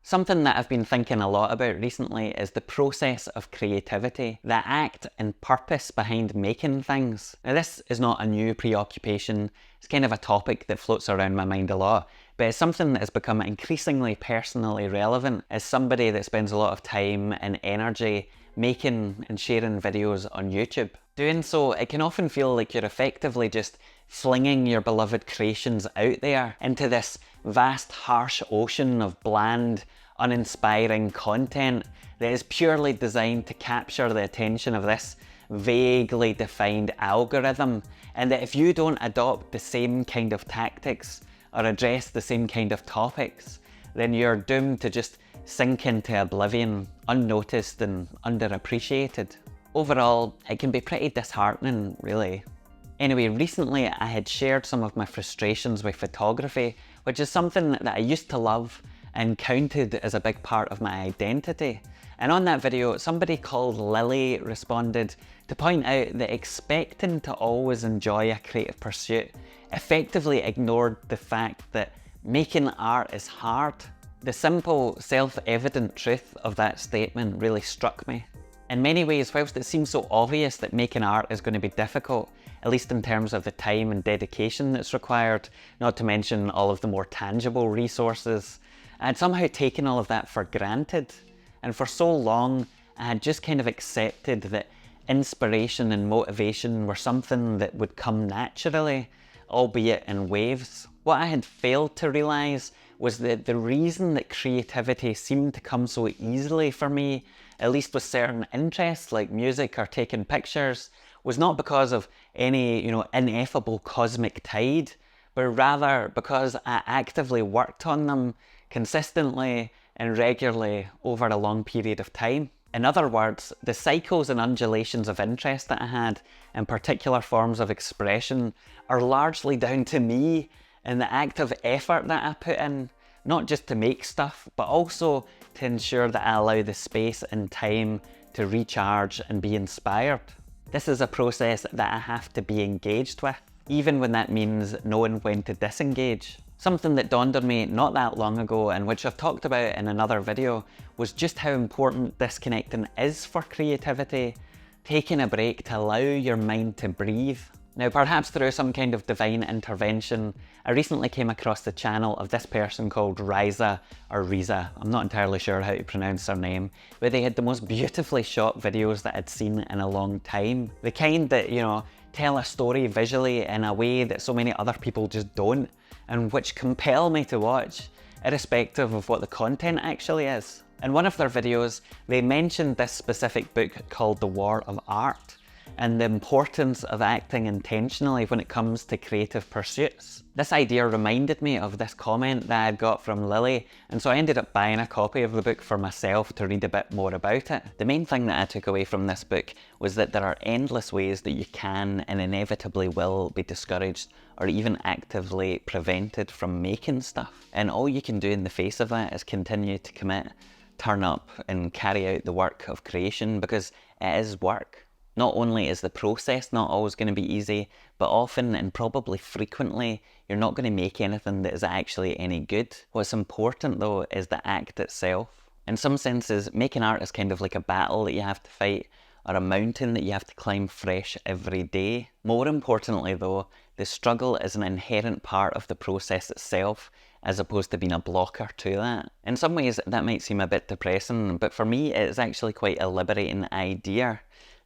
Something that I've been thinking a lot about recently is the process of creativity, the act and purpose behind making things. Now, this is not a new preoccupation. It's kind of a topic that floats around my mind a lot, but it's something that has become increasingly personally relevant as somebody that spends a lot of time and energy making and sharing videos on YouTube. Doing so, it can often feel like you're effectively just flinging your beloved creations out there into this vast, harsh ocean of bland, uninspiring content that is purely designed to capture the attention of this vaguely defined algorithm, and that if you don't adopt the same kind of tactics or address the same kind of topics, then you're doomed to just sink into oblivion, unnoticed and underappreciated. Overall, it can be pretty disheartening, really. Anyway, recently I had shared some of my frustrations with photography, which is something that I used to love and counted as a big part of my identity. And on that video, somebody called Lily responded to point out that expecting to always enjoy a creative pursuit effectively ignored the fact that making art is hard. The simple, self-evident truth of that statement really struck me. In many ways, whilst it seems so obvious that making art is going to be difficult, at least in terms of the time and dedication that's required, not to mention all of the more tangible resources, I had somehow taken all of that for granted. And for so long, I had just kind of accepted that inspiration and motivation were something that would come naturally, albeit in waves. What I had failed to realise was that the reason that creativity seemed to come so easily for me, at least with certain interests like music or taking pictures, was not because of any, ineffable cosmic tide, but rather because I actively worked on them consistently and regularly over a long period of time. In other words, the cycles and undulations of interest that I had in particular forms of expression are largely down to me and the active effort that I put in, not just to make stuff, but also to ensure that I allow the space and time to recharge and be inspired. This is a process that I have to be engaged with, even when that means knowing when to disengage. Something that dawned on me not that long ago, and which I've talked about in another video, was just how important disconnecting is for creativity, taking a break to allow your mind to breathe. Now, perhaps through some kind of divine intervention, I recently came across the channel of this person called Riza, or Riza, I'm not entirely sure how to pronounce her name, but they had the most beautifully shot videos that I'd seen in a long time. The kind that, tell a story visually in a way that so many other people just don't, and which compel me to watch, irrespective of what the content actually is. In one of their videos, they mentioned this specific book called The War of Art, and the importance of acting intentionally when it comes to creative pursuits. This idea reminded me of this comment that I had got from Lily, and so I ended up buying a copy of the book for myself to read a bit more about it. The main thing that I took away from this book was that there are endless ways that you can and inevitably will be discouraged or even actively prevented from making stuff. And all you can do in the face of that is continue to commit, turn up and carry out the work of creation, because it is work. Not only is the process not always going to be easy, but often and probably frequently, you're not going to make anything that is actually any good. What's important though is the act itself. In some senses, making art is kind of like a battle that you have to fight, or a mountain that you have to climb fresh every day. More importantly though, the struggle is an inherent part of the process itself, as opposed to being a blocker to that. In some ways, that might seem a bit depressing, but for me, it is actually quite a liberating idea.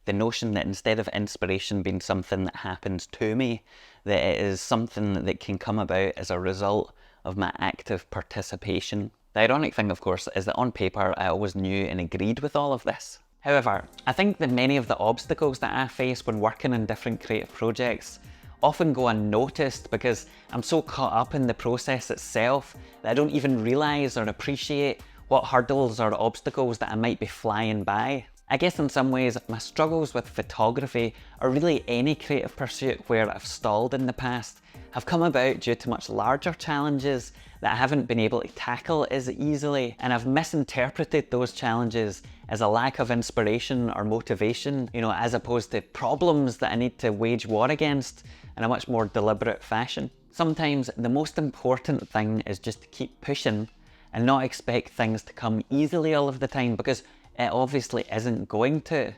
The notion that instead of inspiration being something that happens to me, that it is something that can come about as a result of my active participation. The ironic thing, of course, is that on paper, I always knew and agreed with all of this. However, I think that many of the obstacles that I face when working on different creative projects often go unnoticed because I'm so caught up in the process itself that I don't even realise or appreciate what hurdles or obstacles that I might be flying by. I guess in some ways, my struggles with photography, or really any creative pursuit where I've stalled in the past, have come about due to much larger challenges that I haven't been able to tackle as easily, and I've misinterpreted those challenges as a lack of inspiration or motivation, as opposed to problems that I need to wage war against in a much more deliberate fashion. Sometimes the most important thing is just to keep pushing and not expect things to come easily all of the time, because it obviously isn't going to.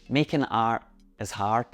Making art is hard.